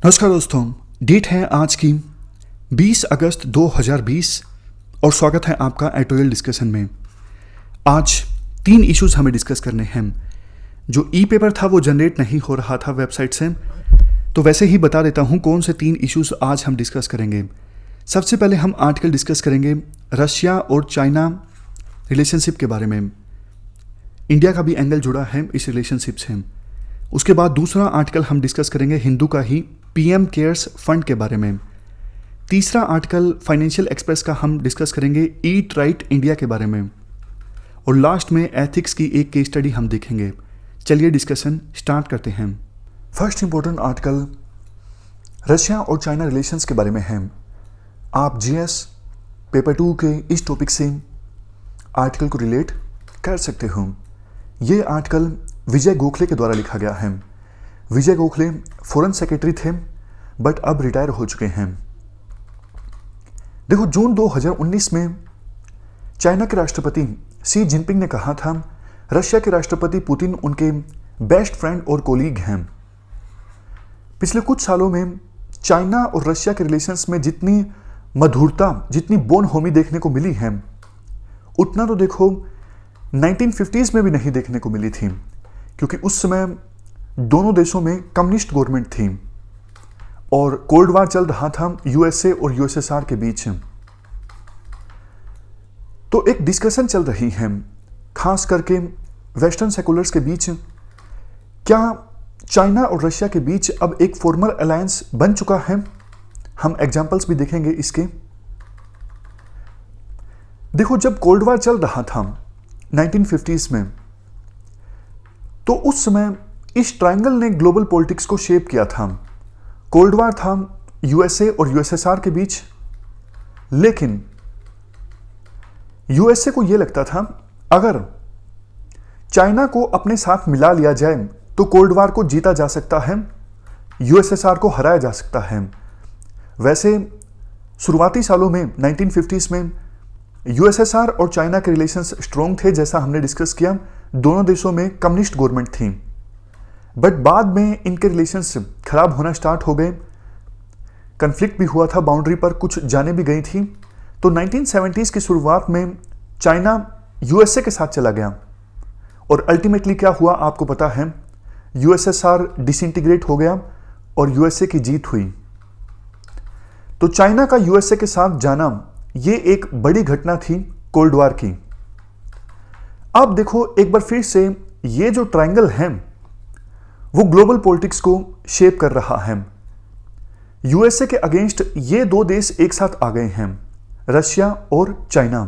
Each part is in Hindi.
नमस्कार दोस्तों, डेट है आज की 20 अगस्त 2020 और स्वागत है आपका एडिटोरियल डिस्कशन में। आज 3 इश्यूज हमें डिस्कस करने हैं। जो ई पेपर था वो जनरेट नहीं हो रहा था वेबसाइट से, तो वैसे ही बता देता हूँ कौन से 3 इश्यूज आज हम डिस्कस करेंगे। सबसे पहले हम आर्टिकल डिस्कस करेंगे रशिया और चाइना रिलेशनशिप के बारे में। इंडिया का भी एंगल जुड़ा है इस रिलेशनशिप से। उसके बाद दूसरा आर्टिकल हम डिस्कस करेंगे हिंदू का ही पीएम केयर्स फंड के बारे में। तीसरा आर्टिकल फाइनेंशियल एक्सप्रेस का हम डिस्कस करेंगे ईट राइट इंडिया के बारे में। और लास्ट में एथिक्स की एक केस स्टडी हम देखेंगे। चलिए डिस्कशन स्टार्ट करते हैं। फर्स्ट इंपॉर्टेंट आर्टिकल रशिया और चाइना रिलेशंस के बारे में है। आप जीएस पेपर 2 के इस टॉपिक से आर्टिकल को रिलेट कर सकते हो। ये आर्टिकल विजय गोखले के द्वारा लिखा गया है। विजय गोखले फॉरेन सेक्रेटरी थे बट अब रिटायर हो चुके हैं। देखो, जून 2019 में चाइना के राष्ट्रपति शी जिनपिंग ने कहा था रशिया के राष्ट्रपति पुतिन उनके बेस्ट फ्रेंड और कोलीग हैं। पिछले कुछ सालों में चाइना और रशिया के रिलेशंस में जितनी मधुरता, जितनी बोनहोमी देखने को मिली है, उतना तो देखो 1950s में भी नहीं देखने को मिली थी, क्योंकि उस समय दोनों देशों में कम्युनिस्ट गवर्नमेंट थी और कोल्ड वार चल रहा था यूएसए और यूएसएसआर के बीच। तो एक डिस्कशन चल रही है खास करके वेस्टर्न सेकुलर्स के बीच, क्या चाइना और रशिया के बीच अब एक फॉर्मल अलायंस बन चुका है। हम एग्जांपल्स भी देखेंगे इसके। देखो, जब कोल्ड वार चल रहा था 1950s में, तो उस समय इस ट्रायंगल ने ग्लोबल पॉलिटिक्स को शेप किया था। कोल्ड वार था यूएसए और यूएसएसआर के बीच, लेकिन यूएसए को यह लगता था अगर चाइना को अपने साथ मिला लिया जाए तो कोल्ड वार को जीता जा सकता है, यूएसएसआर को हराया जा सकता है। वैसे शुरुआती सालों में 1950s में यूएसएसआर और चाइना के रिलेशंस स्ट्रॉन्ग थे, जैसा हमने डिस्कस किया। दोनों देशों में कम्युनिस्ट गवर्नमेंट थी, बट बाद में इनके रिलेशंस खराब होना स्टार्ट हो गए। कन्फ्लिक्ट भी हुआ था, बाउंड्री पर कुछ जाने भी गई थी। तो 1970s की शुरुआत में चाइना यूएसए के साथ चला गया और अल्टीमेटली क्या हुआ आपको पता है, यूएसएसआर डिसइंटीग्रेट हो गया और यूएसए की जीत हुई। तो चाइना का यूएसए के साथ जाना ये एक बड़ी घटना थी कोल्ड वार की। अब देखो, एक बार फिर से ये जो ट्रायंगल है वो ग्लोबल पॉलिटिक्स को शेप कर रहा है। यूएसए के अगेंस्ट ये दो देश एक साथ आ गए हैं, रशिया और चाइना।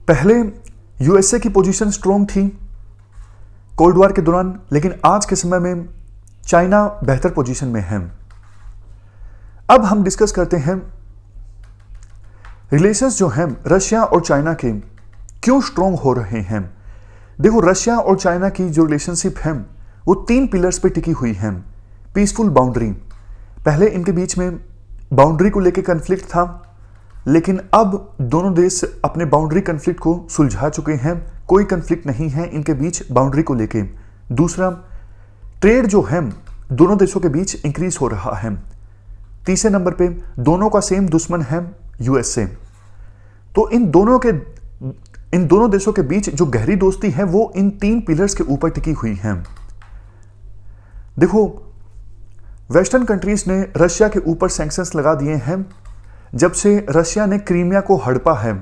पहले यूएसए की पोजीशन स्ट्रॉन्ग थी कोल्ड वार के दौरान, लेकिन आज के समय में चाइना बेहतर पोजीशन में है। अब हम डिस्कस करते हैं रिलेशंस जो हैं रशिया और चाइना के क्यों स्ट्रॉन्ग हो रहे हैं। देखो, रशिया और चाइना की जो रिलेशनशिप है वो 3 पिलर्स पे टिकी हुई है। पीसफुल बाउंड्री, पहले इनके बीच में बाउंड्री को लेकर कन्फ्लिक्ट था, लेकिन अब दोनों देश अपने बाउंड्री कन्फ्लिक्ट को सुलझा चुके हैं। कोई कन्फ्लिक्ट नहीं है इनके बीच बाउंड्री को लेके। दूसरा, ट्रेड जो है दोनों देशों के बीच इंक्रीज हो रहा है। तीसरे नंबर पे दोनों का सेम दुश्मन है यूएसए। तो इन दोनों देशों के बीच जो गहरी दोस्ती है वो इन 3 पिलर्स के ऊपर टिकी हुई है। देखो, वेस्टर्न कंट्रीज ने रशिया के ऊपर सैंक्शंस लगा दिए हैं जब से रशिया ने क्रीमिया को हड़पा है।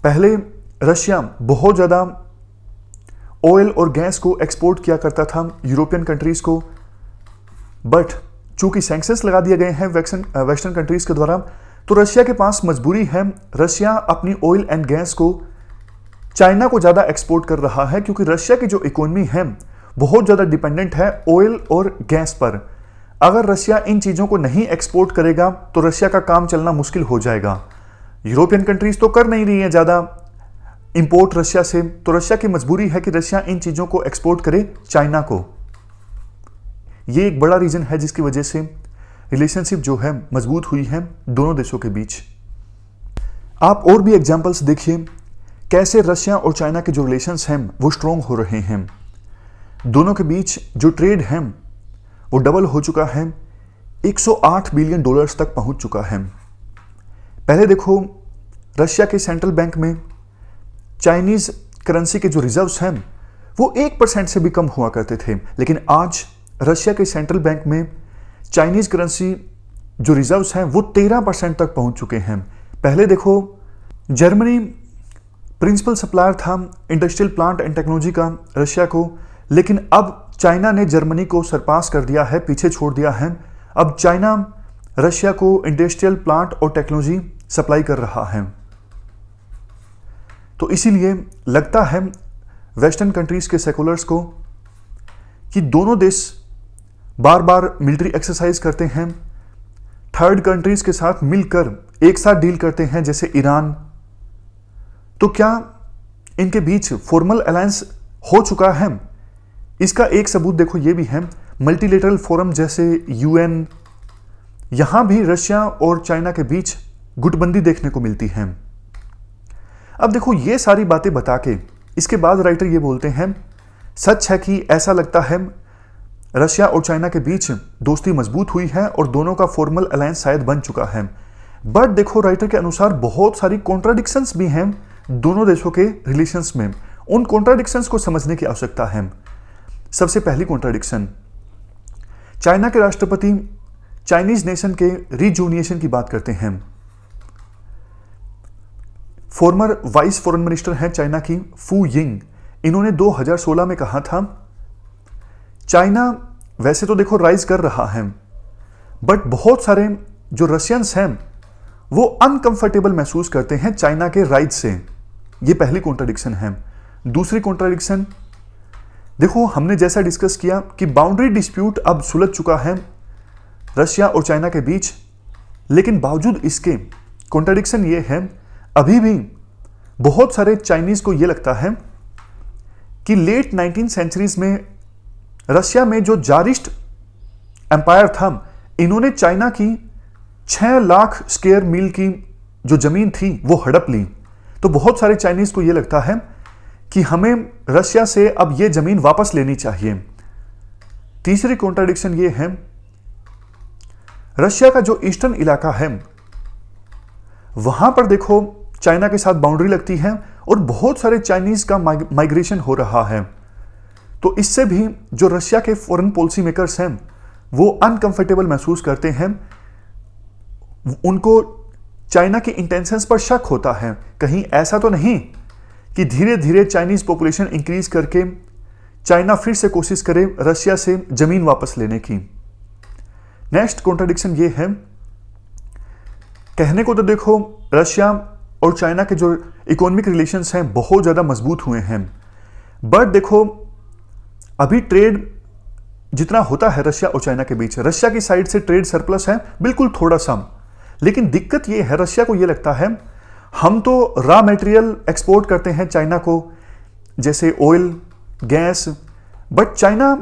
पहले रशिया बहुत ज़्यादा ऑयल और गैस को एक्सपोर्ट किया करता था यूरोपियन कंट्रीज को, बट चूंकि सैंक्शंस लगा दिए गए हैं वेस्टर्न कंट्रीज के द्वारा, तो रशिया के पास मजबूरी है। रशिया अपनी ऑयल एंड गैस को चाइना को ज़्यादा एक्सपोर्ट कर रहा है, क्योंकि रशिया की जो इकोनॉमी है बहुत ज़्यादा डिपेंडेंट है ऑयल और गैस पर। अगर रशिया इन चीज़ों को नहीं एक्सपोर्ट करेगा तो रशिया का काम चलना मुश्किल हो जाएगा। यूरोपियन कंट्रीज तो कर नहीं रही है ज़्यादा इंपोर्ट रशिया से, तो रशिया की मजबूरी है कि रशिया इन चीज़ों को एक्सपोर्ट करे चाइना को। ये एक बड़ा रीज़न है जिसकी वजह से रिलेशनशिप जो है मजबूत हुई है दोनों देशों के बीच। आप और भी एग्जाम्पल्स देखिए कैसे रशिया और चाइना के जो रिलेशंस हैं वो स्ट्रॉन्ग हो रहे हैं। दोनों के बीच जो ट्रेड है वो डबल हो चुका है, 108 बिलियन डॉलर्स तक पहुंच चुका है। पहले देखो रशिया के सेंट्रल बैंक में चाइनीज करेंसी के जो रिजर्व्स हैं वो 1% से भी कम हुआ करते थे, लेकिन आज रशिया के सेंट्रल बैंक में चाइनीज करेंसी जो रिजर्व्स हैं वो 13% तक पहुंच चुके हैं। पहले देखो जर्मनी प्रिंसिपल सप्लायर था इंडस्ट्रियल प्लांट एंड टेक्नोलॉजी का रशिया को, लेकिन अब चाइना ने जर्मनी को सरपास कर दिया है, पीछे छोड़ दिया है। अब चाइना रशिया को इंडस्ट्रियल प्लांट और टेक्नोलॉजी सप्लाई कर रहा है। तो इसीलिए लगता है वेस्टर्न कंट्रीज के सेकुलर्स को कि दोनों देश बार बार मिलिट्री एक्सरसाइज करते हैं, थर्ड कंट्रीज के साथ मिलकर एक साथ डील करते हैं जैसे ईरान, तो क्या इनके बीच फॉर्मल अलायंस हो चुका है? इसका एक सबूत देखो ये भी है, मल्टीलेटरल फोरम जैसे यूएन, यहां भी रशिया और चाइना के बीच गुटबंदी देखने को मिलती है। अब देखो ये सारी बातें बता के इसके बाद राइटर ये बोलते हैं सच है कि ऐसा लगता है रशिया और चाइना के बीच दोस्ती मजबूत हुई है और दोनों का फॉर्मल अलायंस शायद बन चुका है। बट देखो राइटर के अनुसार बहुत सारी कॉन्ट्राडिक्शंस भी हैं दोनों देशों के रिलेशंस में। उन कॉन्ट्राडिक्शंस को समझने की आवश्यकता है। सबसे पहली कॉन्ट्राडिक्शन, चाइना के राष्ट्रपति चाइनीज नेशन के रीजूनिएशन की बात करते हैं। फॉर्मर वाइस फॉरेन मिनिस्टर हैं चाइना की फू यिंग, इन्होंने 2016 में कहा था चाइना वैसे तो देखो राइज कर रहा है, बट बहुत सारे जो रशियंस हैं वो अनकंफर्टेबल महसूस करते हैं चाइना के राइज से। ये पहली कॉन्ट्राडिक्शन है। दूसरी कॉन्ट्राडिक्शन देखो, हमने जैसा डिस्कस किया कि बाउंड्री डिस्प्यूट अब सुलझ चुका है रशिया और चाइना के बीच, लेकिन बावजूद इसके कॉन्ट्राडिक्शन ये है अभी भी बहुत सारे चाइनीज को यह लगता है कि लेट 19th सेंचुरीज में रशिया में जो जारिस्ट एम्पायर था, इन्होंने चाइना की 6 लाख स्क्वायर मील की जो जमीन थी वो हड़प ली। तो बहुत सारे चाइनीज को यह लगता है कि हमें रशिया से अब ये जमीन वापस लेनी चाहिए। तीसरी कॉन्ट्राडिक्शन ये है, रशिया का जो ईस्टर्न इलाका है वहां पर देखो चाइना के साथ बाउंड्री लगती है और बहुत सारे चाइनीज का माइग्रेशन हो रहा है। तो इससे भी जो रशिया के फॉरेन पॉलिसी मेकर्स हैं वो अनकंफर्टेबल महसूस करते हैं, उनको चाइना की इंटेंशंस पर शक होता है। कहीं ऐसा तो नहीं कि धीरे धीरे चाइनीज पॉपुलेशन इंक्रीज करके चाइना फिर से कोशिश करे रशिया से जमीन वापस लेने की। नेक्स्ट कॉन्ट्राडिक्शन ये है, कहने को तो देखो रशिया और चाइना के जो इकोनॉमिक रिलेशंस हैं बहुत ज़्यादा मजबूत हुए हैं, बट देखो अभी ट्रेड जितना होता है रशिया और चाइना के बीच, रशिया की साइड से ट्रेड सरप्लस है बिल्कुल थोड़ा सा, लेकिन दिक्कत ये है रशिया को ये लगता है हम तो रॉ मटेरियल एक्सपोर्ट करते हैं चाइना को जैसे oil, gas, but China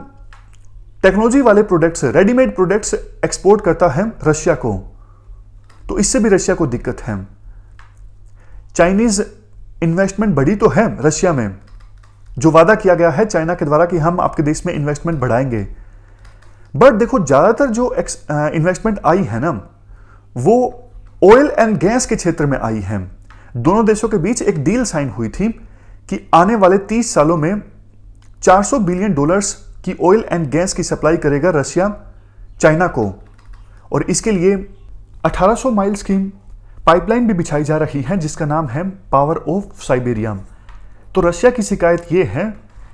technology वाले प्रोडक्ट्स, रेडीमेड प्रोडक्ट्स एक्सपोर्ट करता है रशिया को, तो इससे भी रशिया को दिक्कत है। चाइनीज इन्वेस्टमेंट बढ़ी तो है रशिया में, जो वादा किया गया है चाइना के द्वारा कि हम आपके देश में इन्वेस्टमेंट बढ़ाएंगे, बट देखो ज्यादातर जो इन्वेस्टमेंट आई है ना वो ऑयल एंड गैस के क्षेत्र में आई है। दोनों देशों के बीच एक डील साइन हुई थी कि आने वाले 30 सालों में 400 बिलियन डॉलर्स की ऑयल एंड गैस की सप्लाई करेगा रशिया चाइना को, और इसके लिए 1800 माइल्स की पाइपलाइन भी बिछाई जा रही है जिसका नाम है पावर ऑफ साइबेरिया। तो रशिया की शिकायत यह है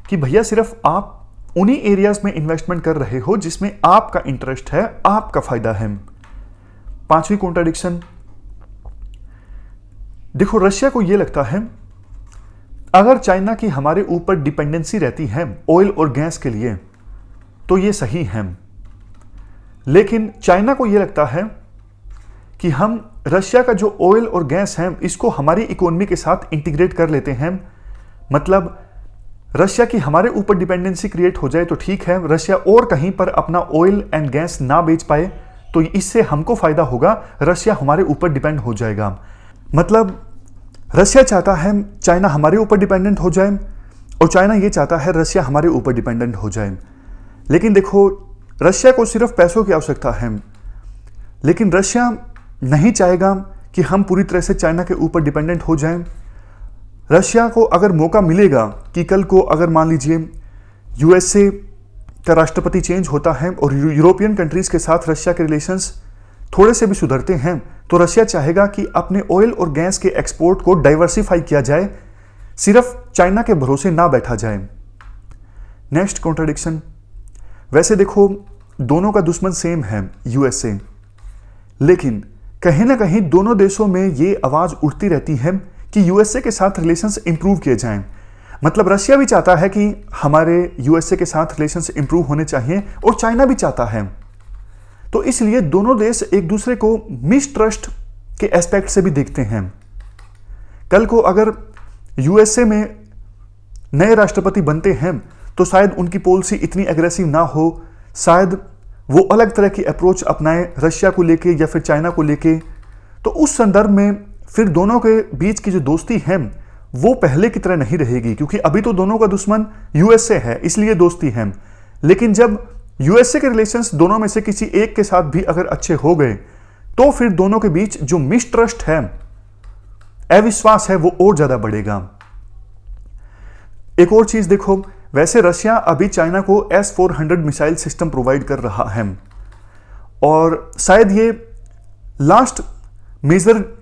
कि भैया सिर्फ आप उन्हीं एरियाज में इन्वेस्टमेंट कर रहे हो जिसमें आपका इंटरेस्ट है, आपका फायदा है। पांचवी कॉन्ट्राडिक्शन, देखो रशिया को यह लगता है अगर चाइना की हमारे ऊपर डिपेंडेंसी रहती है ऑयल और गैस के लिए तो यह सही है, लेकिन चाइना को यह लगता है कि हम रशिया का जो ऑयल और गैस है इसको हमारी इकोनॉमी के साथ इंटीग्रेट कर लेते हैं, मतलब रशिया की हमारे ऊपर डिपेंडेंसी क्रिएट हो जाए तो ठीक है, रशिया और कहीं पर अपना ऑयल एंड गैस ना बेच पाए तो इससे हमको फायदा होगा, रशिया हमारे ऊपर डिपेंड हो जाएगा। मतलब रशिया चाहता है चाइना हमारे ऊपर डिपेंडेंट हो जाए और चाइना ये चाहता है रशिया हमारे ऊपर डिपेंडेंट हो जाए। लेकिन देखो रशिया को सिर्फ पैसों की आवश्यकता है, लेकिन रशिया नहीं चाहेगा कि हम पूरी तरह से चाइना के ऊपर डिपेंडेंट हो जाएं। रशिया को अगर मौका मिलेगा कि कल को अगर मान लीजिए यूएसए का राष्ट्रपति चेंज होता है और यूरोपियन कंट्रीज के साथ रशिया के रिलेशंस थोड़े से भी सुधरते हैं, तो रशिया चाहेगा कि अपने ऑयल और गैस के एक्सपोर्ट को डाइवर्सिफाई किया जाए, सिर्फ चाइना के भरोसे ना बैठा जाए। नेक्स्ट कॉन्ट्राडिक्शन, वैसे देखो दोनों का दुश्मन सेम है यूएसए, लेकिन कहीं ना कहीं दोनों देशों में ये आवाज उठती रहती है कि यूएसए के साथ रिलेशंस इंप्रूव किए जाएं। मतलब रशिया भी चाहता है कि हमारे यूएसए के साथ रिलेशंस इंप्रूव होने चाहिए और चाइना भी चाहता है। तो इसलिए दोनों देश एक दूसरे को मिसट्रस्ट के एस्पेक्ट से भी देखते हैं। कल को अगर यूएसए में नए राष्ट्रपति बनते हैं तो शायद उनकी पॉलिसी इतनी एग्रेसिव ना हो, शायद वो अलग तरह की अप्रोच अपनाए रशिया को लेके या फिर चाइना को लेके। तो उस संदर्भ में फिर दोनों के बीच की जो दोस्ती है वो पहले की तरह नहीं रहेगी, क्योंकि अभी तो दोनों का दुश्मन यूएसए है, इसलिए दोस्ती है। लेकिन जब यूएसए के रिलेशंस दोनों में से किसी एक के साथ भी अगर अच्छे हो गए तो फिर दोनों के बीच जो मिसट्रस्ट है, अविश्वास है, वो और ज्यादा बढ़ेगा। एक और चीज देखो, वैसे रशिया अभी चाइना को S-400 मिसाइल सिस्टम प्रोवाइड कर रहा है और शायद ये लास्ट मेजर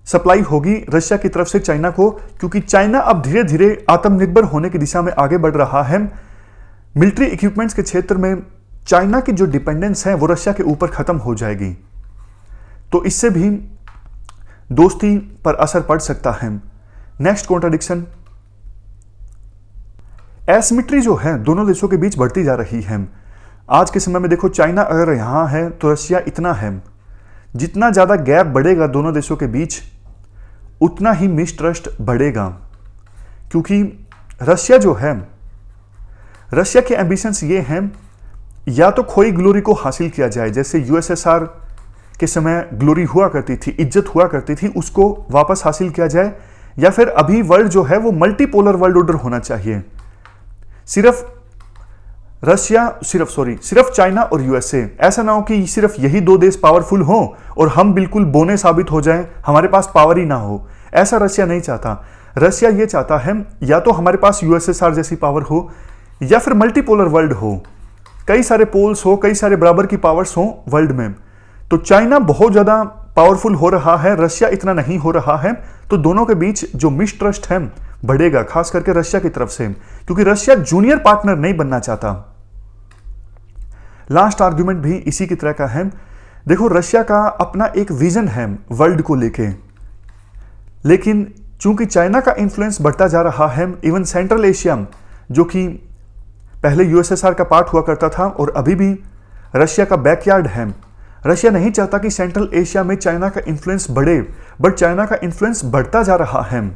सप्लाई होगी रशिया की तरफ से चाइना को, क्योंकि चाइना अब धीरे धीरे आत्मनिर्भर होने की दिशा में आगे बढ़ रहा है। मिलिट्री इक्विपमेंट्स के क्षेत्र में चाइना की जो डिपेंडेंस है वो रशिया के ऊपर खत्म हो जाएगी, तो इससे भी दोस्ती पर असर पड़ सकता है। नेक्स्ट कॉन्ट्राडिक्शन, एसिमेट्री जो है दोनों देशों के बीच बढ़ती जा रही है। आज के समय में देखो चाइना अगर यहां है तो रशिया इतना है। जितना ज्यादा गैप बढ़ेगा दोनों देशों के बीच उतना ही मिसट्रस्ट बढ़ेगा, क्योंकि रशिया जो है, रशिया के एम्बिशंस ये हैं या तो खोई ग्लोरी को हासिल किया जाए, जैसे यूएसएसआर के समय ग्लोरी हुआ करती थी, इज्जत हुआ करती थी, उसको वापस हासिल किया जाए, या फिर अभी वर्ल्ड जो है वो मल्टीपोलर वर्ल्ड ऑर्डर होना चाहिए। सिर्फ चाइना और यूएसए, ऐसा ना हो कि सिर्फ यही दो देश पावरफुल हों और हम बिल्कुल बोने साबित हो जाएं, हमारे पास पावर ही ना हो। ऐसा रशिया नहीं चाहता। रशिया ये चाहता है या तो हमारे पास यूएसएसआर जैसी पावर हो या फिर मल्टीपोलर वर्ल्ड हो, कई सारे पोल्स हो, कई सारे बराबर की पावर्स हो वर्ल्ड में। तो चाइना बहुत ज्यादा पावरफुल हो रहा है, रशिया इतना नहीं हो रहा है, तो दोनों के बीच जो मिसट्रस्ट है बढ़ेगा, खास करके रशिया की तरफ से, क्योंकि रशिया जूनियर पार्टनर नहीं बनना चाहता। लास्ट आर्गुमेंट भी इसी की तरह का है। देखो रशिया का अपना एक विजन है वर्ल्ड को लेके, लेकिन चूंकि चाइना का इंफ्लुएंस बढ़ता जा रहा है, इवन सेंट्रल एशिया जो कि पहले यूएसएसआर का पार्ट हुआ करता था और अभी भी रशिया का बैकयार्ड है, रशिया नहीं चाहता कि सेंट्रल एशिया में चाइना का इंफ्लुएंस बढ़े, बट चाइना का इंफ्लुएंस बढ़ता जा रहा है।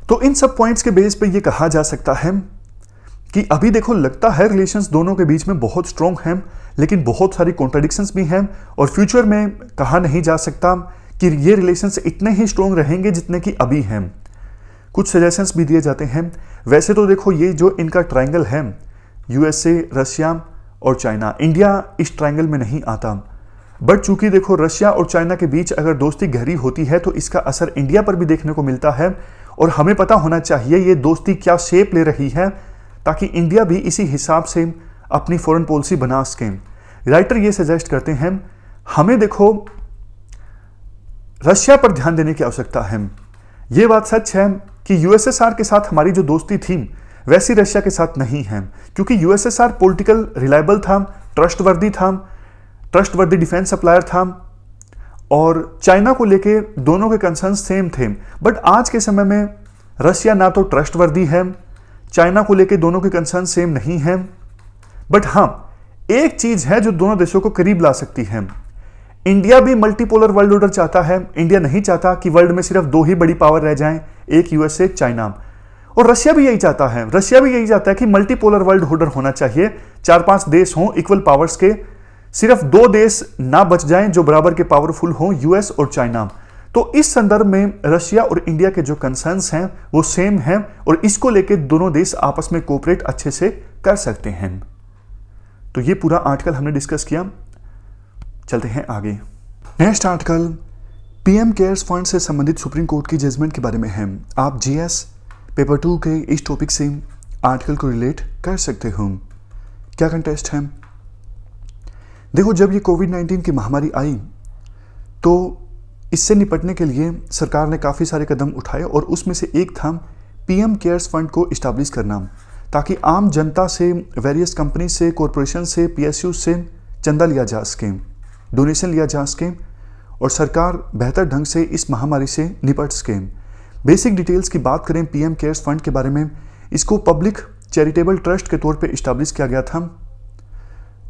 तो इन सब पॉइंट्स के बेस पे ये कहा जा सकता है कि अभी देखो लगता है रिलेशंस दोनों के बीच में बहुत स्ट्रॉन्ग हैं, लेकिन बहुत सारी कॉन्ट्राडिक्शंस भी हैं और फ्यूचर में कहा नहीं जा सकता कि ये रिलेशंस इतने ही स्ट्रॉन्ग रहेंगे जितने कि अभी हैं। कुछ सजेशंस भी दिए जाते हैं। वैसे तो देखो ये जो इनका ट्रायंगल है, यूएसए, रशिया और चाइना, इंडिया इस ट्रायंगल में नहीं आता, बट चूंकि देखो रशिया और चाइना के बीच अगर दोस्ती गहरी होती है तो इसका असर इंडिया पर भी देखने को मिलता है और हमें पता होना चाहिए ये दोस्ती क्या शेप ले रही है, ताकि इंडिया भी इसी हिसाब से अपनी फॉरेन पॉलिसी बना सके। राइटर ये सजेस्ट करते हैं हमें देखो रशिया पर ध्यान देने की आवश्यकता है। ये बात सच है कि यूएसएसआर के साथ हमारी जो दोस्ती थी वैसी रशिया के साथ नहीं है, क्योंकि यूएसएसआर पॉलिटिकल रिलायबल था, ट्रस्टवर्दी डिफेंस सप्लायर था और चाइना को लेके दोनों के कंसर्न सेम थे। बट आज के समय में रशिया ना तो ट्रस्टवर्दी है, चाइना को लेके दोनों के कंसर्न सेम नहीं है। बट हाँ, एक चीज है जो दोनों देशों को करीब ला सकती है। इंडिया भी मल्टीपोलर वर्ल्ड ऑर्डर चाहता है। इंडिया नहीं चाहता कि वर्ल्ड में सिर्फ दो ही बड़ी पावर रह जाएं, एक यूएसए, चाइना। और रशिया भी यही चाहता है। रशिया भी यही चाहता है कि मल्टीपोलर वर्ल्ड ऑर्डर होना चाहिए, 4-5 देश हों इक्वल पावर्स के, सिर्फ 2 देश ना बच जाएं जो बराबर के पावरफुल हों, यूएस और चाइना। तो इस संदर्भ में रशिया और इंडिया के जो कंसर्न्स हैं वो सेम हैं और इसको लेके दोनों देश आपस में कोऑपरेट अच्छे से कर सकते हैं। तो ये पूरा आर्टिकल हमने डिस्कस किया। चलते हैं आगे। Next article PM cares fund से संबंधित सुप्रीम कोर्ट की जजमेंट के बारे में है। आप जीएस पेपर 2 के इस टॉपिक से आर्टिकल को रिलेट कर सकते हो। क्या कंटेस्ट है? देखो, जब ये कोविड-19 की महामारी आई तो इससे निपटने के लिए सरकार ने काफ़ी सारे कदम उठाए और उसमें से एक था पीएम केयर्स फंड को इस्टेब्लिश करना, ताकि आम जनता से, वेरियस कंपनी से, कॉरपोरेशन से, पीएसयू से चंदा लिया जा सके, डोनेशन लिया जा सके और सरकार बेहतर ढंग से इस महामारी से निपट सके। बेसिक डिटेल्स की बात करें पीएम केयर्स फंड के बारे में, इसको पब्लिक चैरिटेबल ट्रस्ट के तौर पे इस्टेब्लिश किया गया था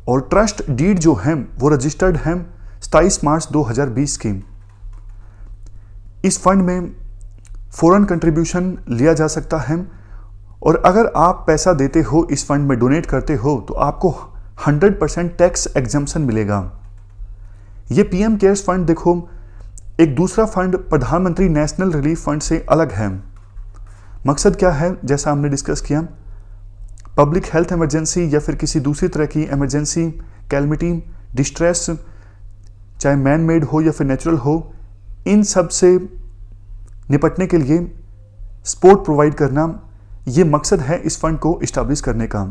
और ट्रस्ट डीड जो है वो रजिस्टर्ड है 27 मार्च 2020 की। इस फंड में फॉरेन कंट्रीब्यूशन लिया जा सकता है और अगर आप पैसा देते हो, इस फंड में डोनेट करते हो, तो आपको 100% टैक्स एग्जम्पशन मिलेगा। ये पीएम केयर्स फंड देखो एक दूसरा फंड प्रधानमंत्री नेशनल रिलीफ फंड से अलग है। मकसद क्या है? जैसा हमने डिस्कस किया, पब्लिक हेल्थ इमरजेंसी या फिर किसी दूसरी तरह की इमरजेंसी, कैलमिटी, डिस्ट्रेस, चाहे मैन मेड हो या फिर नेचुरल हो, इन सब से निपटने के लिए सपोर्ट प्रोवाइड करना, ये मकसद है इस फंड को इस्टेब्लिश करने का।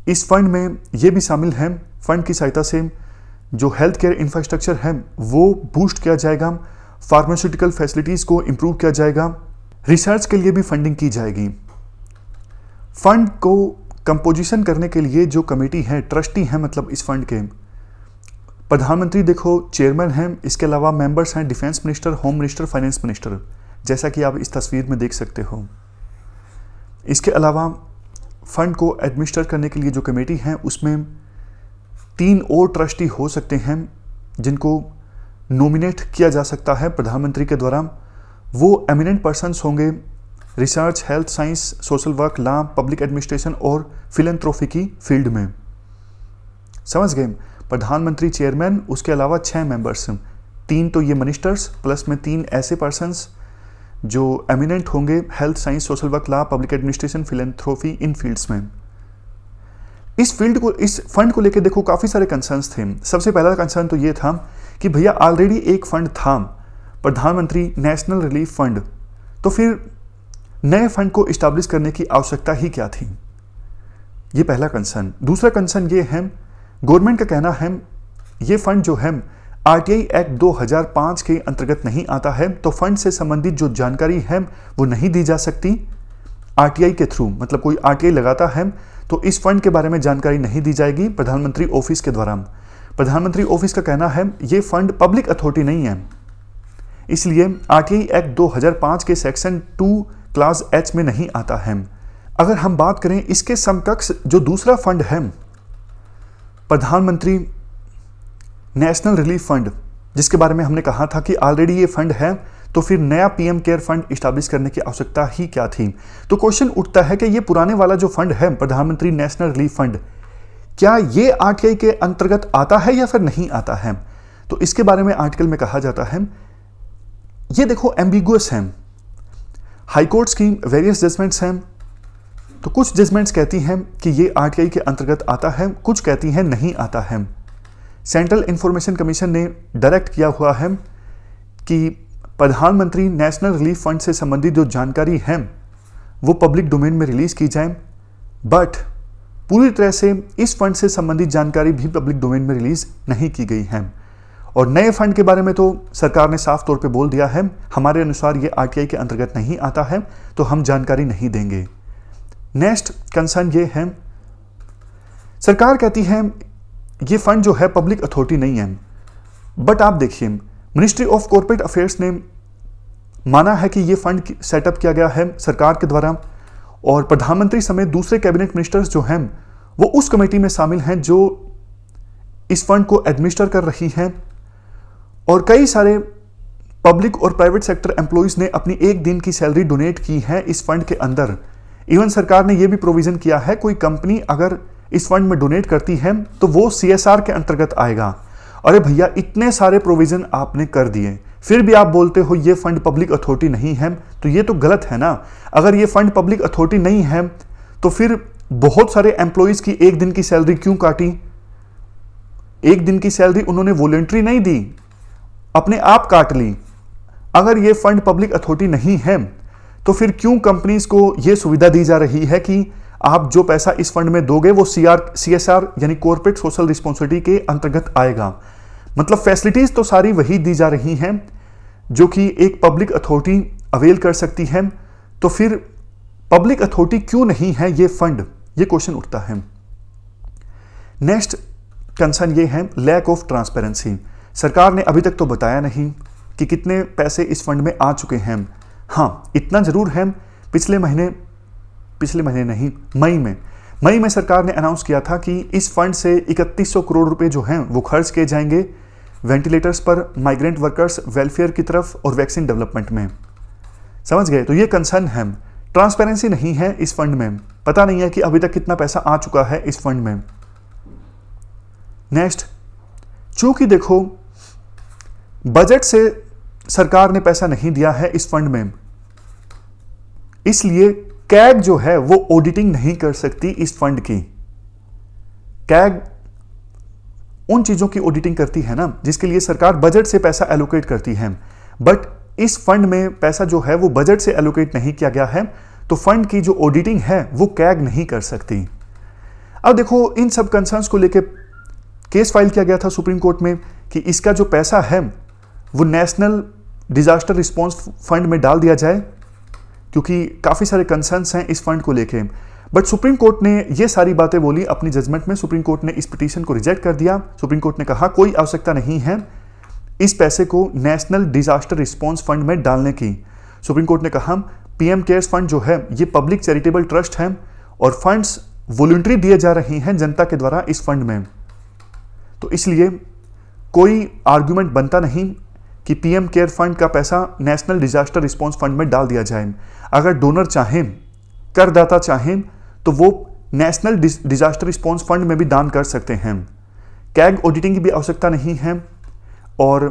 इस फंड में ये भी शामिल है, फंड की सहायता से जो हेल्थ केयर इंफ्रास्ट्रक्चर है वो बूस्ट किया जाएगा, फार्मास्यूटिकल फैसिलिटीज़ को इम्प्रूव किया जाएगा, रिसर्च के लिए भी फंडिंग की जाएगी। फंड को कंपोजिशन करने के लिए जो कमेटी है, ट्रस्टी हैं मतलब इस फंड के, प्रधानमंत्री देखो चेयरमैन हैं, इसके अलावा मेंबर्स हैं defence minister, home minister, finance minister, जैसा कि आप इस तस्वीर में देख सकते हो। इसके अलावा फंड को एडमिनिस्टर करने के लिए जो कमेटी है उसमें 3 और ट्रस्टी हो सकते हैं जिनको नॉमिनेट किया जा सकता है प्रधानमंत्री के द्वारा। वो एमिनेंट पर्सन्स होंगे research, health science, social work, law, public administration और फिलैंथ्रोफी की फील्ड में। समझ गए? प्रधानमंत्री चेयरमैन, उसके अलावा 6 मेंबर्स, 3 तो ये मिनिस्टर्स प्लस में 3 ऐसे पर्सन्स जो एमिनेंट होंगे health science, social work, law, public administration, philanthropy, इन फील्ड्स में। इस फंड को लेकर देखो काफ़ी सारे कंसर्न्स थे। सबसे पहला कंसर्न तो ये था कि भैया ऑलरेडी एक फंड था प्रधानमंत्री नेशनल रिलीफ फंड, तो फिर नए फंड को इस्टेब्लिश करने की आवश्यकता ही क्या थी? ये पहला कंसर्न। दूसरा कंसर्न ये है, गवर्नमेंट का कहना है ये फंड जो है आरटीआई एक्ट 2005 के अंतर्गत नहीं आता है, तो फंड से संबंधित जो जानकारी है वो नहीं दी जा सकती आरटीआई के थ्रू। मतलब कोई आरटीआई लगाता है तो इस फंड के बारे में जानकारी नहीं दी जाएगी प्रधानमंत्री ऑफिस के द्वारा। प्रधानमंत्री ऑफिस का कहना है ये फंड पब्लिक अथॉरिटी नहीं है, इसलिए आरटीआई एक्ट 2005 के सेक्शन 2 क्लास एच में नहीं आता है। अगर हम बात करें इसके समकक्ष जो दूसरा फंड है प्रधानमंत्री नेशनल रिलीफ फंड, जिसके बारे में हमने कहा था कि ऑलरेडी ये फंड है, तो फिर नया पीएम केयर फंड इस्टेब्लिश करने की आवश्यकता ही क्या थी? तो क्वेश्चन उठता है कि ये पुराने वाला जो फंड है प्रधानमंत्री नेशनल रिलीफ फंड, क्या ये आरटीआई के अंतर्गत आता है या फिर नहीं आता है? तो इसके बारे में आर्टिकल में कहा जाता है, ये देखो एम्बिगुअस है। हाईकोर्ट्स की वेरियस जजमेंट्स हैं, तो कुछ जजमेंट्स कहती हैं कि ये आरटीआई के अंतर्गत आता है, कुछ कहती हैं नहीं आता है। सेंट्रल इंफॉर्मेशन कमीशन ने डायरेक्ट किया हुआ है कि प्रधानमंत्री नेशनल रिलीफ फंड से संबंधित जो जानकारी है वो पब्लिक डोमेन में रिलीज की जाए, बट पूरी तरह से इस फंड से संबंधित जानकारी भी पब्लिक डोमेन में रिलीज नहीं की गई है। और नए फंड के बारे में तो सरकार ने साफ तौर पे बोल दिया है, हमारे अनुसार ये आरटीआई के अंतर्गत नहीं आता है, तो हम जानकारी नहीं देंगे। नेक्स्ट कंसर्न ये है, सरकार कहती है ये फंड जो है पब्लिक अथॉरिटी नहीं है, बट आप देखिए मिनिस्ट्री ऑफ कॉर्पोरेट अफेयर्स ने माना है कि ये फंड सेटअप किया गया है सरकार के द्वारा, और प्रधानमंत्री समेत दूसरे कैबिनेट मिनिस्टर्स जो हैं वो उस कमेटी में शामिल हैं जो इस फंड को एडमिनिस्टर कर रही हैं। और कई सारे पब्लिक और प्राइवेट सेक्टर एम्प्लॉइज ने अपनी 1 दिन की सैलरी डोनेट की है इस फंड के अंदर। इवन सरकार ने यह भी प्रोविजन किया है, कोई कंपनी अगर इस फंड में डोनेट करती है तो वो सीएसआर के अंतर्गत आएगा। अरे भैया, इतने सारे प्रोविजन आपने कर दिए, फिर भी आप बोलते हो ये फंड पब्लिक अथॉरिटी नहीं है, तो ये तो गलत है ना। अगर ये फंड पब्लिक अथॉरिटी नहीं है तो फिर बहुत सारे एम्प्लॉइज की एक दिन की सैलरी क्यों काटी? एक दिन की सैलरी उन्होंने वॉलंटरी नहीं दी, अपने आप काट ली। अगर ये फंड पब्लिक अथॉरिटी नहीं है तो फिर क्यों कंपनीज को ये सुविधा दी जा रही है कि आप जो पैसा इस फंड में दोगे वो CSR यानी कॉर्पोरेट सोशल रिस्पॉन्सिबिलिटी के अंतर्गत आएगा। मतलब फैसिलिटीज तो सारी वही दी जा रही हैं जो कि एक पब्लिक अथॉरिटी अवेल कर सकती है, तो फिर पब्लिक अथॉरिटी क्यों नहीं है ये फंड? ये क्वेश्चन उठता है। नेक्स्ट कंसर्न ये है लैक ऑफ ट्रांसपेरेंसी। सरकार ने अभी तक तो बताया नहीं कि कितने पैसे इस फंड में आ चुके हैं। हाँ, इतना जरूर है, पिछले महीने नहीं, मई में सरकार ने अनाउंस किया था कि इस फंड से 3100 करोड़ रुपए जो हैं वो खर्च किए जाएंगे वेंटिलेटर्स पर, माइग्रेंट वर्कर्स वेलफेयर की तरफ और वैक्सीन डेवलपमेंट में। समझ गए? तो ये कंसर्न है, ट्रांसपेरेंसी नहीं है इस फंड में, पता नहीं है कि अभी तक कितना पैसा आ चुका है इस फंड में। नेक्स्ट, चूंकि देखो बजट से सरकार ने पैसा नहीं दिया है इस फंड में, इसलिए कैग जो है वो ऑडिटिंग नहीं कर सकती इस फंड की। कैग उन चीजों की ऑडिटिंग करती है ना जिसके लिए सरकार बजट से पैसा एलोकेट करती है, बट इस फंड में पैसा जो है वो बजट से एलोकेट नहीं किया गया है, तो फंड की जो ऑडिटिंग है वो कैग नहीं कर सकती। अब देखो, इन सब कंसर्न्स को लेकर केस फाइल किया गया था सुप्रीम कोर्ट में कि इसका जो पैसा है वो नेशनल डिजास्टर रिस्पांस फंड में डाल दिया जाए, क्योंकि काफ़ी सारे कंसर्न्स हैं इस फंड को लेके। बट सुप्रीम कोर्ट ने ये सारी बातें बोली अपनी जजमेंट में। सुप्रीम कोर्ट ने इस पिटीशन को रिजेक्ट कर दिया। सुप्रीम कोर्ट ने कहा कोई आवश्यकता नहीं है इस पैसे को नेशनल डिजास्टर रिस्पांस फंड में डालने की। सुप्रीम कोर्ट ने कहा PM केयर्स फंड जो है ये पब्लिक चैरिटेबल ट्रस्ट है और फंड्स वॉलंटरी दिए जा रही हैं जनता के द्वारा इस फंड में, तो इसलिए कोई आर्गुमेंट बनता नहीं कि PM केयर फंड का पैसा नेशनल डिजास्टर रिस्पांस फंड में डाल दिया जाए। अगर डोनर चाहें, करदाता चाहें, तो वो नेशनल डिजास्टर रिस्पांस फंड में भी दान कर सकते हैं। कैग ऑडिटिंग की भी आवश्यकता नहीं है और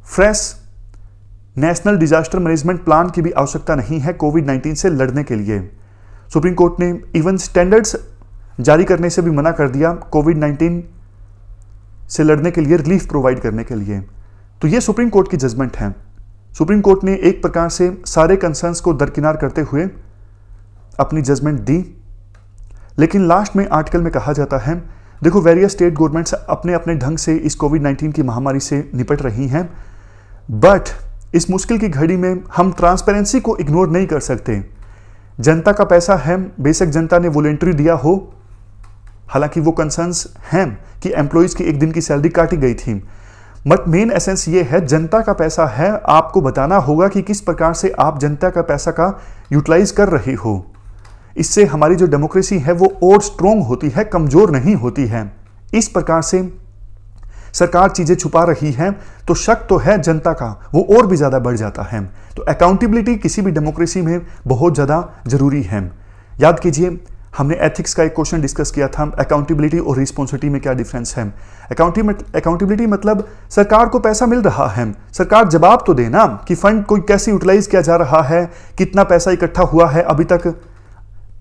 fresh national disaster management plan की भी आवश्यकता नहीं है कोविड-19 से लड़ने के लिए। सुप्रीम कोर्ट ने इवन स्टैंडर्ड्स जारी करने से भी मना कर दिया कोविड-19 से लड़ने के लिए, रिलीफ प्रोवाइड करने के लिए। तो ये सुप्रीम कोर्ट की जजमेंट है। सुप्रीम कोर्ट ने एक प्रकार से सारे कंसर्न्स को दरकिनार करते हुए अपनी जजमेंट दी, लेकिन लास्ट में आर्टिकल में कहा जाता है देखो वेरियस स्टेट गवर्नमेंट्स अपने अपने ढंग से इस कोविड-19 की महामारी से निपट रही हैं, बट इस मुश्किल की घड़ी में हम ट्रांसपेरेंसी को इग्नोर नहीं कर सकते। जनता का पैसा है, बेशक जनता ने वॉलंटरी दिया हो, हालांकि वो कंसर्न्स हैं कि एम्प्लॉइज की एक दिन की सैलरी काटी गई थी, बट मेन एसेंस ये है जनता का पैसा है, आपको बताना होगा कि किस प्रकार से आप जनता का पैसा का यूटिलाइज कर रहे हो। इससे हमारी जो डेमोक्रेसी है वो और स्ट्रोंग होती है, कमजोर नहीं होती है। इस प्रकार से सरकार चीजें छुपा रही है तो शक तो है जनता का, वो और भी ज्यादा बढ़ जाता है। तो अकाउंटेबिलिटी किसी भी डेमोक्रेसी में बहुत ज्यादा जरूरी है। याद कीजिए हमने एथिक्स का एक क्वेश्चन डिस्कस किया था, अकाउंटेबिलिटी और रिस्पॉन्सिबिलिटी में क्या डिफरेंस है। अकाउंटेबिलिटी मतलब सरकार को पैसा मिल रहा है, सरकार जवाब तो देना कि फंड को कैसे यूटिलाइज किया जा रहा है, कितना पैसा इकट्ठा हुआ है अभी तक,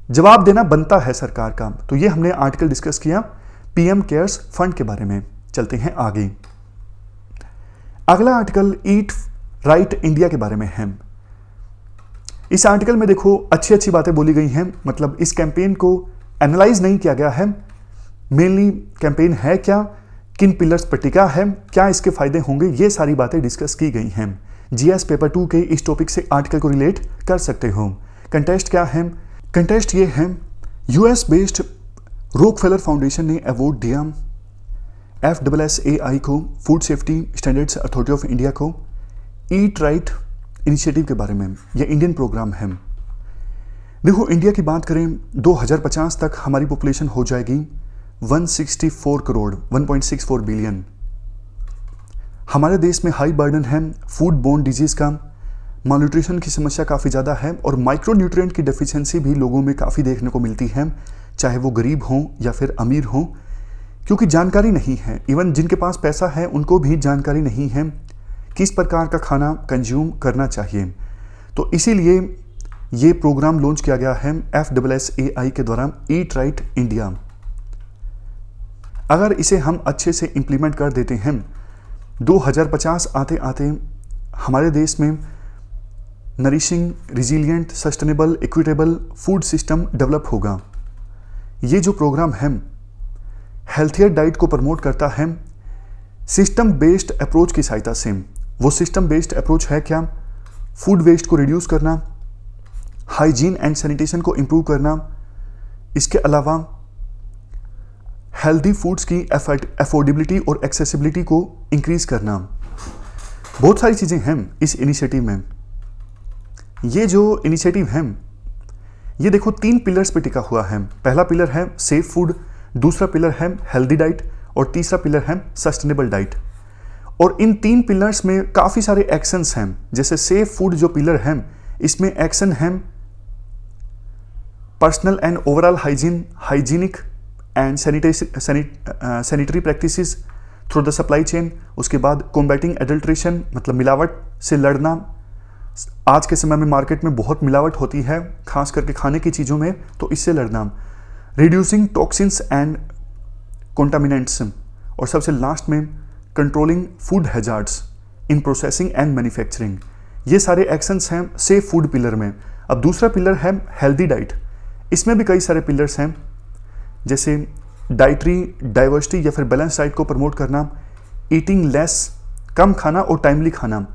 जवाब देना बनता है सरकार का। तो ये हमने आर्टिकल डिस्कस किया PM केयर्स फंड के बारे में। चलते हैं आगे। अगला आर्टिकल ईट राइट इंडिया के बारे में है। इस आर्टिकल में देखो अच्छी बातें बोली गई हैं, मतलब इस कैंपेन को एनालाइज नहीं किया गया है। मेनली कैंपेन है क्या, किन पिलर्स पर टिका है, क्या इसके फायदे होंगे, ये सारी बातें डिस्कस की गई हैं। GS पेपर 2 के इस टॉपिक से आर्टिकल को रिलेट कर सकते हो। कंटेस्ट क्या है? कंटेस्ट ये है US बेस्ड रॉकफेलर फाउंडेशन ने अवार्ड दिया FSSAI को, food safety standards authority of India को, ईट राइट इनिशिएटिव के बारे में। यह इंडियन प्रोग्राम है। देखो इंडिया की बात करें 2050 तक हमारी पॉपुलेशन हो जाएगी 164 करोड़ 1.64 बिलियन। हमारे देश में हाई बर्डन है फूड बोर्न डिजीज का, मालन्यूट्रिशन की समस्या काफ़ी ज़्यादा है और माइक्रो न्यूट्रिएंट की डेफिशिएंसी भी लोगों में काफ़ी देखने को मिलती है, चाहे वो गरीब हों या फिर अमीर हों, क्योंकि जानकारी नहीं है। इवन जिनके पास पैसा है उनको भी जानकारी नहीं है किस प्रकार का खाना कंज्यूम करना चाहिए। तो इसीलिए ये प्रोग्राम लॉन्च किया गया है FSSAI के द्वारा, ईट राइट इंडिया। अगर इसे हम अच्छे से इम्प्लीमेंट कर देते हैं, 2050 आते आते हमारे देश में nourishing, resilient, sustainable, equitable food system develop होगा। ये जो प्रोग्राम है हेल्थियर डाइट को प्रमोट करता है सिस्टम बेस्ड अप्रोच की सहायता से। वो सिस्टम बेस्ड अप्रोच है क्या? फूड वेस्ट को रिड्यूस करना, हाइजीन एंड सैनिटेशन को इम्प्रूव करना, इसके अलावा हेल्दी फूड्स की अफोर्डेबिलिटी और एक्सेसिबिलिटी को इंक्रीज करना। बहुत सारी चीज़ें हैं इस इनिशिएटिव में। ये जो इनिशिएटिव है ये देखो 3 पिलर्स पे टिका हुआ है। पहला पिलर है सेफ फूड, दूसरा पिलर है हेल्दी डाइट और तीसरा पिलर है सस्टेनेबल डाइट। और इन 3 पिलर्स में काफ़ी सारे एक्शंस हैं। जैसे सेफ फूड जो पिलर है इसमें एक्शन है personal and overall hygienic and sanitary practices through the supply chain. उसके बाद कॉम्बैटिंग एडल्ट्रेशन, मतलब मिलावट से लड़ना। आज के समय में मार्केट में बहुत मिलावट होती है, खास करके खाने की चीज़ों में, तो इससे लड़ना। Reducing toxins and contaminants. और सबसे लास्ट में controlling food hazards in processing and manufacturing. ये सारे एक्शंस हैं सेफ फूड पिलर में। अब दूसरा पिलर है हेल्दी डाइट। इसमें भी कई सारे पिलर्स हैं, जैसे डाइटरी डाइवर्सिटी या फिर बैलेंस डाइट को प्रमोट करना, ईटिंग लेस, कम खाना और टाइमली खाना,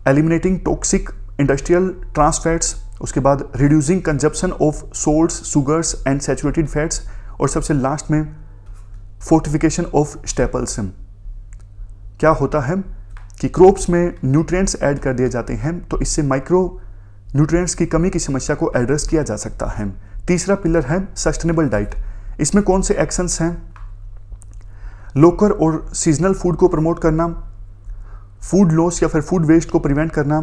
eliminating toxic industrial trans fats, उसके बाद reducing consumption of salts, sugars and saturated fats, और सबसे लास्ट में फोर्टिफिकेशन ऑफ स्टेपल्स। क्या होता है कि क्रॉप्स में न्यूट्रिएंट्स ऐड कर दिए जाते हैं, तो इससे माइक्रो न्यूट्रिएंट्स की कमी की समस्या को एड्रेस किया जा सकता है। तीसरा पिलर है सस्टेनेबल डाइट। इसमें कौन से एक्शंस हैं? लोकल और सीजनल फूड को प्रमोट करना, फूड लॉस या फिर फूड वेस्ट को प्रिवेंट करना,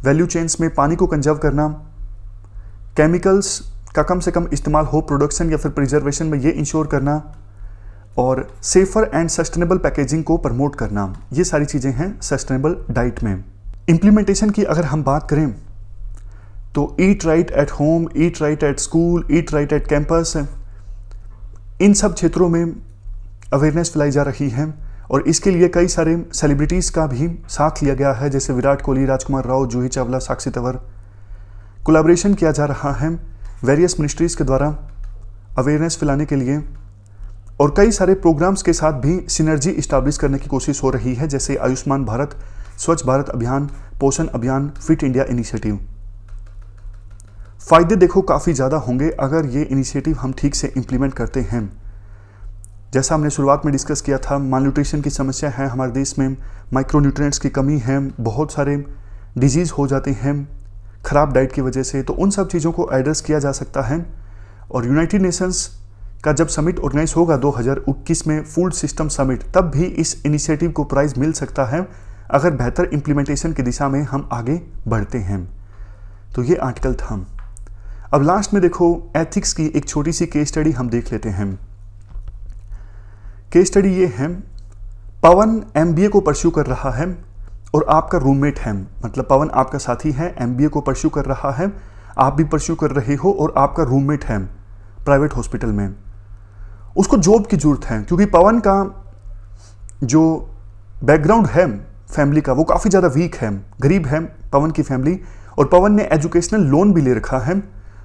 वैल्यू चेन्स में पानी को कंजर्व करना, केमिकल्स का कम से कम इस्तेमाल हो प्रोडक्शन या फिर प्रिजर्वेशन में, ये इंश्योर करना, और सेफर एंड सस्टेनेबल पैकेजिंग को प्रमोट करना। ये सारी चीज़ें हैं सस्टेनेबल डाइट में। इम्प्लीमेंटेशन की अगर हम बात करें तो eat right at home, eat right at school, eat right at campus, इन सब क्षेत्रों में अवेयरनेस फैलाई जा रही है। और इसके लिए कई सारे सेलिब्रिटीज़ का भी साथ लिया गया है, जैसे विराट कोहली, राजकुमार राव, जूही चावला, साक्षी तंवर। कोलैबोरेशन किया जा रहा है वेरियस मिनिस्ट्रीज़ के द्वारा अवेयरनेस फैलाने के लिए, और कई सारे प्रोग्राम्स के साथ भी सिनर्जी इस्टाब्लिश करने की कोशिश हो रही है, जैसे आयुष्मान भारत, स्वच्छ भारत अभियान, पोषण अभियान, फिट इंडिया इनिशिएटिव। फ़ायदे देखो काफ़ी ज़्यादा होंगे अगर ये इनिशिएटिव हम ठीक से इम्प्लीमेंट करते हैं। जैसा हमने शुरुआत में डिस्कस किया था, मालन्यूट्रिशन की समस्या है हमारे देश में, माइक्रोन्यूट्रिएंट्स की कमी है, बहुत सारे डिजीज़ हो जाते हैं ख़राब डाइट की वजह से, तो उन सब चीज़ों को एड्रेस किया जा सकता है। और यूनाइटेड नेशंस का जब समिट ऑर्गेनाइज होगा 2021 में, फूड सिस्टम समिट, तब भी इस इनिशिएटिव को प्राइज़ मिल सकता है अगर बेहतर इम्प्लीमेंटेशन की दिशा में हम आगे बढ़ते हैं। तो ये आर्टिकल था। अब लास्ट में देखो एथिक्स की एक छोटी सी केस स्टडी हम देख लेते हैं। केस स्टडी ये है, पवन MBA को परस्यू कर रहा है और आपका रूममेट है, मतलब पवन आपका साथी है, MBA को परस्यू कर रहा है, आप भी परस्यू कर रहे हो, और आपका रूममेट है प्राइवेट हॉस्पिटल में। उसको जॉब की ज़रूरत है क्योंकि पवन का जो बैकग्राउंड है फैमिली का वो काफ़ी ज़्यादा वीक है, गरीब है पवन की फैमिली, और पवन ने एजुकेशनल लोन भी ले रखा है,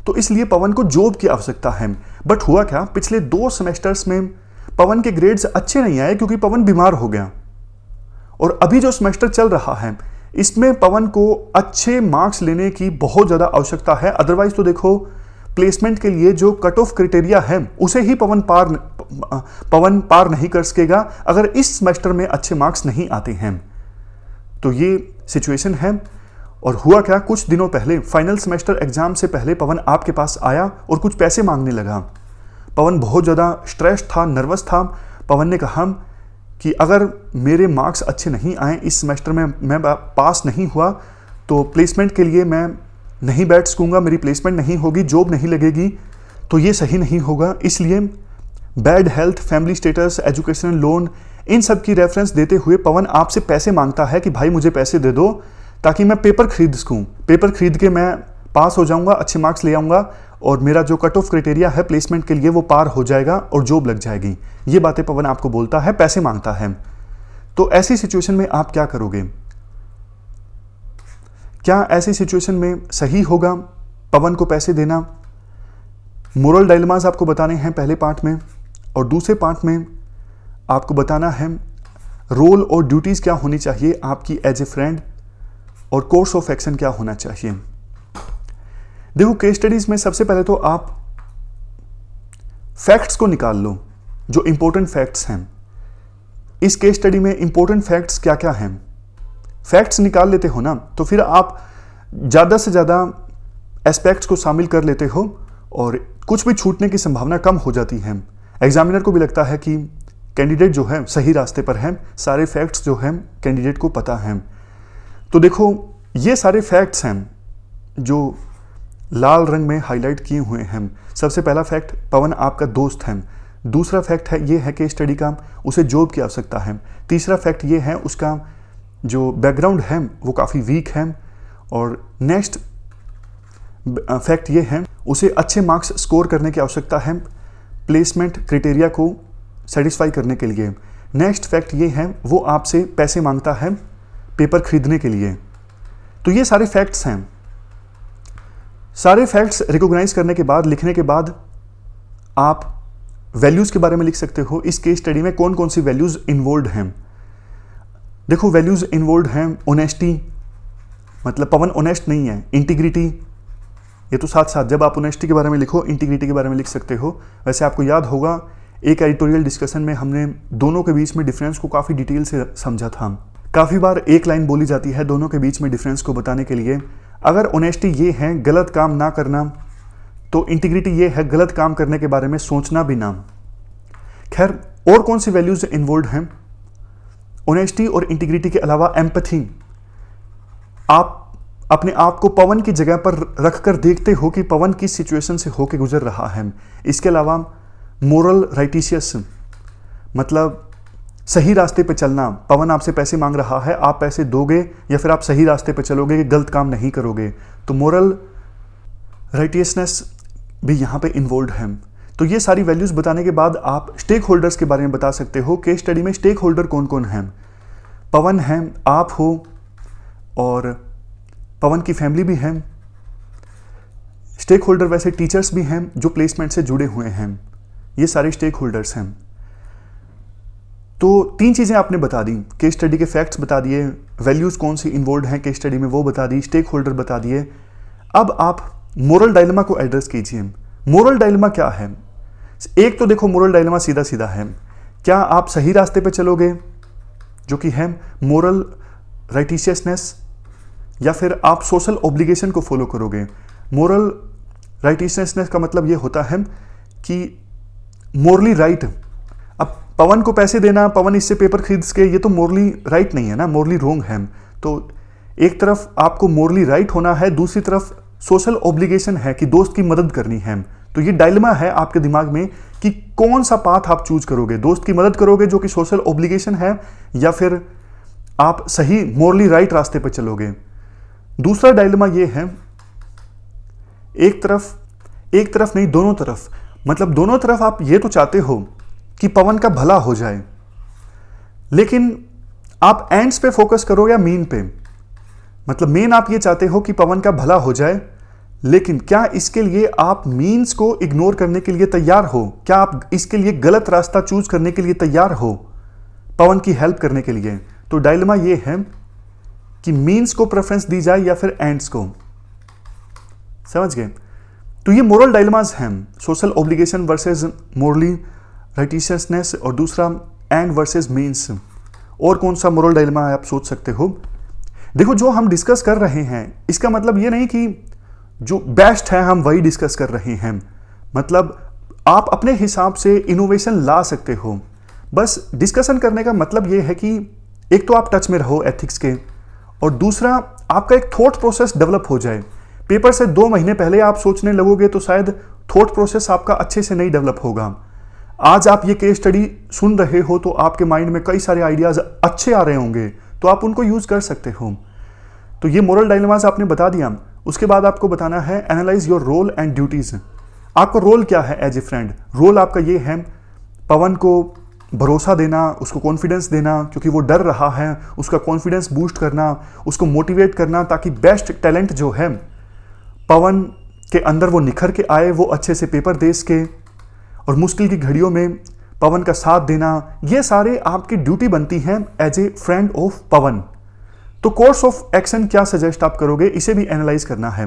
तो इसलिए पवन को जॉब की आवश्यकता है। बट हुआ क्या, पिछले 2 सेमेस्टर्स में पवन के ग्रेड्स अच्छे नहीं आए क्योंकि पवन बीमार हो गया, और अभी जो सेमेस्टर चल रहा है इसमें पवन को अच्छे मार्क्स लेने की बहुत ज़्यादा आवश्यकता है। अदरवाइज तो देखो प्लेसमेंट के लिए जो कट ऑफ क्राइटेरिया है उसे ही पवन पार नहीं कर सकेगा अगर इस सेमेस्टर में अच्छे मार्क्स नहीं आते हैं। तो ये सिचुएशन है। और हुआ क्या, कुछ दिनों पहले फाइनल सेमेस्टर एग्जाम से पहले पवन आपके पास आया और कुछ पैसे मांगने लगा। पवन बहुत ज़्यादा स्ट्रेस था, नर्वस था। पवन ने कहा कि अगर मेरे मार्क्स अच्छे नहीं आए, इस सेमेस्टर में मैं पास नहीं हुआ, तो प्लेसमेंट के लिए मैं नहीं बैठ सकूँगा, मेरी प्लेसमेंट नहीं होगी, जॉब नहीं लगेगी, तो ये सही नहीं होगा। इसलिए bad health, family status, educational loan, इन सब की रेफरेंस देते हुए पवन आपसे पैसे मांगता है कि भाई मुझे पैसे दे दो ताकि मैं पेपर खरीद सकूँ, पेपर खरीद के मैं पास हो जाऊंगा, अच्छे मार्क्स ले आऊंगा और मेरा जो कट ऑफ क्राइटेरिया है प्लेसमेंट के लिए वो पार हो जाएगा और जॉब लग जाएगी। ये बातें पवन आपको बोलता है, पैसे मांगता है। तो ऐसी सिचुएशन में आप क्या करोगे? क्या ऐसी सिचुएशन में सही होगा पवन को पैसे देना? मोरल डायलेमास आपको बताने हैं पहले पार्ट में, और दूसरे पार्ट में आपको बताना है रोल और ड्यूटीज क्या होनी चाहिए आपकी एज ए फ्रेंड, और कोर्स ऑफ एक्शन क्या होना चाहिए। देखो, केस स्टडीज में सबसे पहले तो आप फैक्ट्स को निकाल लो, जो इंपॉर्टेंट फैक्ट्स हैं। इस केस स्टडी में इंपॉर्टेंट फैक्ट्स क्या क्या हैं, फैक्ट्स निकाल लेते हो ना, तो फिर आप ज़्यादा से ज़्यादा एस्पेक्ट्स को शामिल कर लेते हो और कुछ भी छूटने की संभावना कम हो जाती है। एग्जामिनर को भी लगता है कि कैंडिडेट जो है सही रास्ते पर है, सारे फैक्ट्स जो हैं कैंडिडेट को पता हैं। तो देखो, ये सारे फैक्ट्स हैं जो लाल रंग में हाईलाइट किए हुए हैं। सबसे पहला फैक्ट, पवन आपका दोस्त है। दूसरा फैक्ट है ये है कि स्टडी का उसे जॉब की आवश्यकता है। तीसरा फैक्ट ये है उसका जो बैकग्राउंड है वो काफ़ी वीक है। और नेक्स्ट फैक्ट ये है उसे अच्छे मार्क्स स्कोर करने की आवश्यकता है प्लेसमेंट क्राइटेरिया को सेटिस्फाई करने के लिए। नेक्स्ट फैक्ट ये है वो आपसे पैसे मांगता है पेपर खरीदने के लिए। तो ये सारे फैक्ट्स हैं। सारे फैक्ट्स रिकॉग्नाइज करने के बाद, लिखने के बाद आप वैल्यूज़ के बारे में लिख सकते हो। इस केस स्टडी में कौन कौन सी वैल्यूज़ इन्वॉल्व हैं। देखो, वैल्यूज़ इन्वॉल्व हैं ऑनेस्टी, मतलब पवन ऑनेस्ट नहीं है। इंटीग्रिटी, ये तो साथ साथ जब आप ऑनेस्टी के बारे में लिखो इंटीग्रिटी के बारे में लिख सकते हो। वैसे आपको याद होगा एक एडिटोरियल डिस्कशन में हमने दोनों के बीच में डिफरेंस को काफ़ी डिटेल से समझा था। काफ़ी बार एक लाइन बोली जाती है दोनों के बीच में डिफरेंस को बताने के लिए। अगर ऑनेस्टी ये है गलत काम ना करना, तो इंटीग्रिटी ये है गलत काम करने के बारे में सोचना भी ना। खैर, और कौन सी वैल्यूज इन्वॉल्व हैं ऑनेस्टी और इंटीग्रिटी के अलावा? एम्पैथी, आप अपने आप को पवन की जगह पर रखकर देखते हो कि पवन किस सिचुएशन से होकर गुजर रहा है। इसके अलावा मोरल राइटिशियस, मतलब सही रास्ते पे चलना। पवन आपसे पैसे मांग रहा है, आप पैसे दोगे या फिर आप सही रास्ते पे चलोगे कि गलत काम नहीं करोगे। तो मोरल राइटियसनेस भी यहाँ पे इन्वॉल्व है। तो ये सारी वैल्यूज़ बताने के बाद आप स्टेक होल्डर्स के बारे में बता सकते हो। केस स्टडी में स्टेक होल्डर कौन कौन हैं? पवन है, आप हो, और पवन की फैमिली भी है। स्टेक होल्डर वैसे टीचर्स भी हैं जो प्लेसमेंट से जुड़े हुए हैं। ये सारे स्टेक होल्डर्स हैं। तो 3 चीज़ें आपने बता दी, केस स्टडी के फैक्ट्स बता दिए, वैल्यूज़ कौन सी इन्वॉल्व हैं केस स्टडी में वो बता दी, स्टेक होल्डर बता दिए। अब आप मोरल डायलेमा को एड्रेस कीजिए। मोरल डायलेमा क्या है? एक तो देखो, मोरल डायलेमा सीधा सीधा है, क्या आप सही रास्ते पे चलोगे जो कि है मोरल राइटिशियसनेस, या फिर आप सोशल ऑब्लिगेशन को फॉलो करोगे। मोरल राइटिशियसनेस का मतलब ये होता है कि मोरली राइट। अब पवन को पैसे देना, पवन इससे पेपर खरीद के, ये तो मोरली राइट नहीं है ना, मोरली रोंग है। तो एक तरफ आपको मोरली राइट होना है, दूसरी तरफ सोशल ऑब्लिगेशन है कि दोस्त की मदद करनी है। तो ये डायलेमा है आपके दिमाग में कि कौन सा पाथ आप चूज करोगे। दोस्त की मदद करोगे जो कि सोशल ऑब्लिगेशन है, या फिर आप सही मोरली राइट रास्ते पर चलोगे। दूसरा डायलेमा ये है, एक तरफ नहीं, दोनों तरफ। मतलब दोनों तरफ आप ये तो चाहते हो कि पवन का भला हो जाए, लेकिन आप एंड्स पे फोकस करो या मीन पे। मतलब मेन आप ये चाहते हो कि पवन का भला हो जाए, लेकिन क्या इसके लिए आप मीन्स को इग्नोर करने के लिए तैयार हो? क्या आप इसके लिए गलत रास्ता चूज करने के लिए तैयार हो पवन की हेल्प करने के लिए? तो डायलेमा ये है कि मीन्स को प्रेफरेंस दी जाए या फिर एंड्स को। समझ गए? तो ये मोरल डायलेमास हैं, सोशल ऑब्लिगेशन वर्सेस मोरली राइटिशियसनेस, और दूसरा एंड वर्सेस मीन्स। और कौन सा मोरल डायलेमा आप सोच सकते हो? देखो, जो हम डिस्कस कर रहे हैं इसका मतलब ये नहीं कि जो बेस्ट है हम वही डिस्कस कर रहे हैं। मतलब आप अपने हिसाब से इनोवेशन ला सकते हो। बस डिस्कशन करने का मतलब ये है कि एक तो आप टच में रहो एथिक्स के, और दूसरा आपका एक थॉट प्रोसेस डेवलप हो जाए। पेपर से 2 महीने पहले आप सोचने लगोगे तो शायद थॉट प्रोसेस आपका अच्छे से नहीं डेवलप होगा। आज आप ये केस स्टडी सुन रहे हो तो आपके माइंड में कई सारे आइडियाज अच्छे आ रहे होंगे, तो आप उनको यूज कर सकते हो। तो ये मोरल डायलेमास आपने बता दिया। उसके बाद आपको बताना है analyse your role and duties. आपका रोल क्या है एज ए फ्रेंड? रोल आपका ये है पवन को भरोसा देना, उसको कॉन्फिडेंस देना, क्योंकि वो डर रहा है, उसका कॉन्फिडेंस बूस्ट करना, उसको मोटिवेट करना ताकि बेस्ट टैलेंट जो है पवन के अंदर वो निखर के आए, वो अच्छे से पेपर दे सके, और मुश्किल की घड़ियों में पवन का साथ देना। ये सारे आपकी ड्यूटी बनती हैं एज ए फ्रेंड ऑफ पवन। तो कोर्स ऑफ एक्शन क्या सजेस्ट आप करोगे, इसे भी एनालाइज करना है।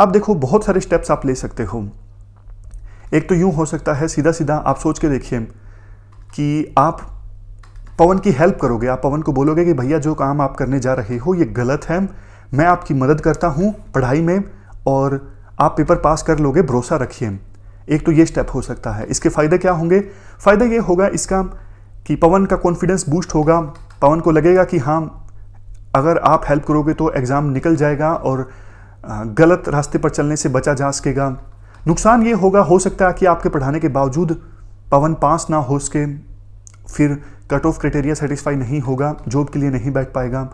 अब देखो बहुत सारे स्टेप्स आप ले सकते हो। एक तो यूं हो सकता है, सीधा सीधा आप सोच के देखिए कि आप पवन की हेल्प करोगे। आप पवन को बोलोगे कि भैया जो काम आप करने जा रहे हो ये गलत है, मैं आपकी मदद करता हूं पढ़ाई में और आप पेपर पास कर लोगे, भरोसा रखिए। एक तो ये स्टेप हो सकता है। इसके फायदे क्या होंगे? फायदा ये होगा इसका कि पवन का कॉन्फिडेंस बूस्ट होगा। पवन को लगेगा कि हाँ, अगर आप हेल्प करोगे तो एग्जाम निकल जाएगा और गलत रास्ते पर चलने से बचा जा सकेगा। नुकसान ये होगा, हो सकता है कि आपके पढ़ाने के बावजूद पवन पास ना हो सके, फिर कट ऑफ क्राइटेरिया सेटिस्फाई नहीं होगा, जॉब के लिए नहीं बैठ पाएगा।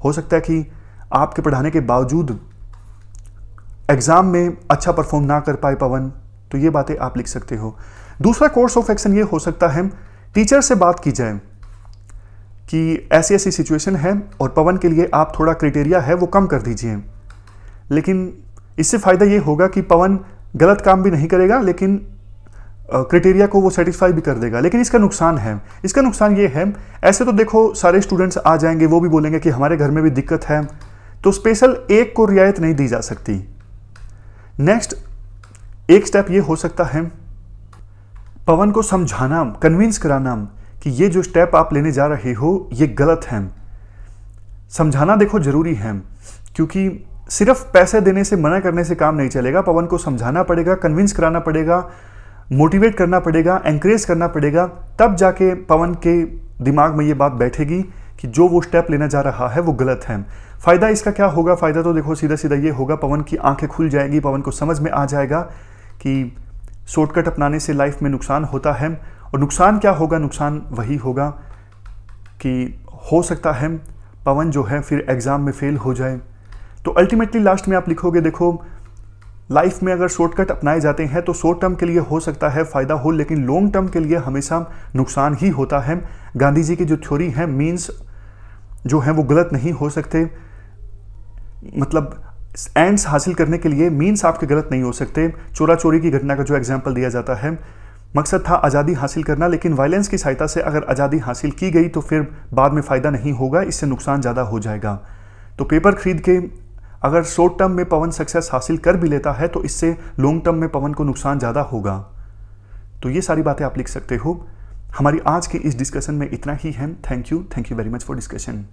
हो सकता है कि आपके पढ़ाने के बावजूद एग्जाम में अच्छा परफॉर्म ना कर पाए पवन। तो ये बातें आप लिख सकते हो। दूसरा कोर्स ऑफ एक्शन ये हो सकता है, टीचर से बात की जाए कि ऐसी ऐसी सिचुएशन है और पवन के लिए आप थोड़ा क्राइटेरिया है वो कम कर दीजिए। लेकिन इससे फायदा ये होगा कि पवन गलत काम भी नहीं करेगा, लेकिन क्राइटेरिया को वो सेटिस्फाई भी कर देगा। लेकिन इसका नुकसान है, इसका नुकसान ये है, ऐसे तो देखो सारे स्टूडेंट्स आ जाएंगे, वो भी बोलेंगे कि हमारे घर में भी दिक्कत है, तो स्पेशल एक को रियायत नहीं दी जा सकती। नेक्स्ट एक स्टेप ये हो सकता है, पवन को समझाना, कन्विंस कराना कि ये जो स्टेप आप लेने जा रहे हो ये गलत है। समझाना देखो जरूरी है, क्योंकि सिर्फ पैसे देने से, मना करने से काम नहीं चलेगा। पवन को समझाना पड़ेगा, कन्विंस कराना पड़ेगा, मोटिवेट करना पड़ेगा, एनकरेज करना पड़ेगा, तब जाके पवन के दिमाग में ये बात बैठेगी कि जो वो स्टेप लेना जा रहा है वो गलत है। फायदा इसका क्या होगा? फायदा तो देखो सीधा सीधा ये होगा, पवन की आंखें खुल जाएगी, पवन को समझ में आ जाएगा कि शॉर्टकट अपनाने से लाइफ में नुकसान होता है। और नुकसान क्या होगा? नुकसान वही होगा कि हो सकता है पवन जो है फिर एग्जाम में फेल हो जाए। तो अल्टीमेटली लास्ट में आप लिखोगे, देखो लाइफ में अगर शॉर्टकट अपनाए जाते हैं तो शॉर्ट टर्म के लिए हो सकता है फायदा हो, लेकिन लॉन्ग टर्म के लिए हमेशा नुकसान ही होता है। गांधी जी की जो थ्योरी है, मीन्स जो है वो गलत नहीं हो सकते, मतलब एंड्स हासिल करने के लिए मीन्स आपके गलत नहीं हो सकते। चोरा चोरी की घटना का जो एग्जाम्पल दिया जाता है, मकसद था आज़ादी हासिल करना, लेकिन वायलेंस की सहायता से अगर आज़ादी हासिल की गई तो फिर बाद में फ़ायदा नहीं होगा, इससे नुकसान ज़्यादा हो जाएगा। तो पेपर खरीद के अगर शॉर्ट टर्म में पवन सक्सेस हासिल कर भी लेता है तो इससे लॉन्ग टर्म में पवन को नुकसान ज़्यादा होगा। तो ये सारी बातें आप लिख सकते हो। हमारी आज के इस डिस्कशन में इतना ही है। Thank you very much for discussion.